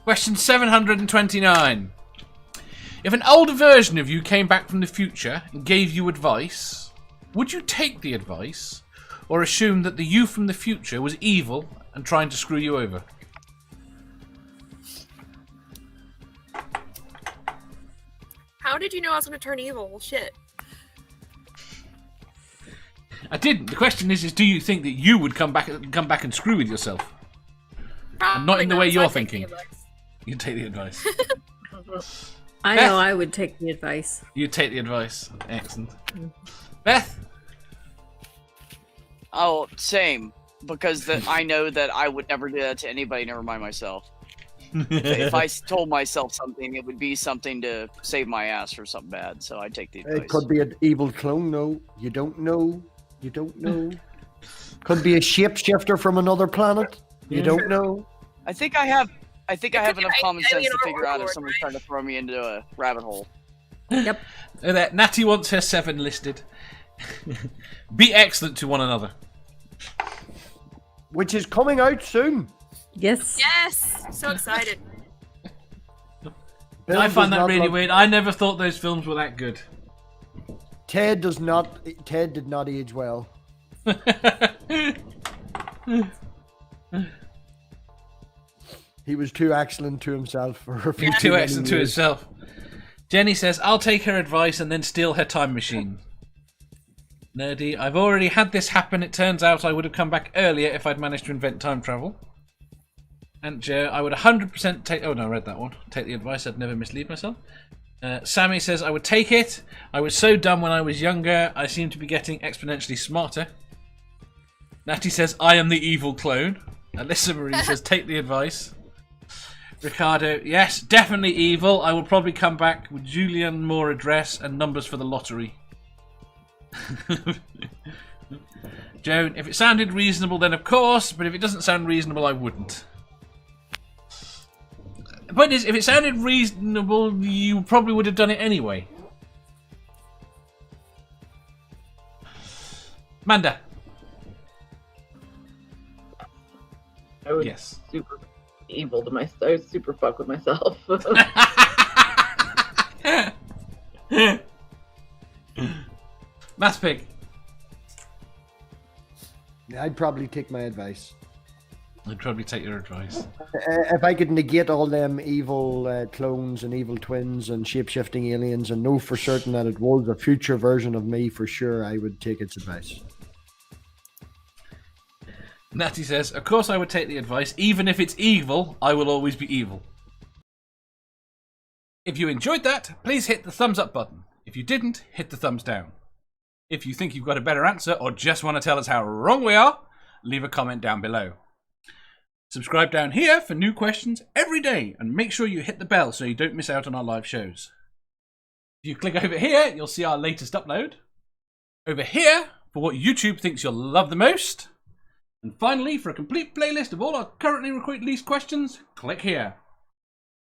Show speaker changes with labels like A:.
A: Question 729. If an older version of you came back from the future and gave you advice, would you take the advice or assume that the you from the future was evil and trying to screw you over?
B: How did you know I was going to turn evil? Well, shit.
A: I didn't. The question is do you think that you would come back and screw with yourself?
B: Probably
A: And not in the way
B: so
A: you're
B: I'd take the
A: thinking.
B: advice.
A: You'd take the advice.
C: I
A: Beth?
C: know I would take the advice.
A: You'd take the advice. Excellent. Beth?
D: Oh, same. Because I know that I would never do that to anybody, never mind myself. If I told myself something, it would be something to save my ass for something bad, so I'd take the advice.
E: It could be an evil clone, no. You don't know. You don't know. Could be a shapeshifter from another planet. You don't know.
D: I think I have enough common sense
B: alien
D: to figure out if
B: overlord,
D: someone's
B: right?
D: trying to throw me into a rabbit hole.
C: Yep.
A: Natty wants her 7 listed. Be excellent to one another.
E: Which is coming out soon.
C: Yes.
B: Yes! So excited.
E: Bill
A: I find
E: does
A: that
E: not
A: really
E: love-
A: weird. I never thought those films were that good.
E: Ted did not age well. He was too excellent to himself for a few
A: Too
E: many
A: excellent to
E: years.
A: himself. Jenny says, I'll take her advice and then steal her time machine. Nerdy, I've already had this happen. It turns out I would have come back earlier if I'd managed to invent time travel. And Joe, I would 100% take... Oh, no, I read that one. Take the advice. I'd never mislead myself. Sammy says, I would take it. I was so dumb when I was younger. I seem to be getting exponentially smarter. Natty says, I am the evil clone. Alyssa Marie says, take the advice. Ricardo, yes, definitely evil. I will probably come back with Julianne Moore address and numbers for the lottery. Joan, if it sounded reasonable, then of course, but if it doesn't sound reasonable, I wouldn't. The point is, if it sounded reasonable, you probably would have done it anyway. Manda.
F: I would
A: Yes.
F: super evil to myself. I would super fuck with myself.
A: Mass Pig.
E: I'd probably take my advice.
A: I'd probably take your advice.
E: If I could negate all them evil clones and evil twins and shape-shifting aliens and know for certain that it was a future version of me, for sure, I would take its advice.
A: Natty says, of course I would take the advice. Even if it's evil, I will always be evil. If you enjoyed that, please hit the thumbs up button. If you didn't, hit the thumbs down. If you think you've got a better answer or just want to tell us how wrong we are, leave a comment down below. Subscribe down here for new questions every day and make sure you hit the bell so you don't miss out on our live shows. If you click over here, you'll see our latest upload. Over here, for what YouTube thinks you'll love the most. And finally, for a complete playlist of all our currently released questions, click here.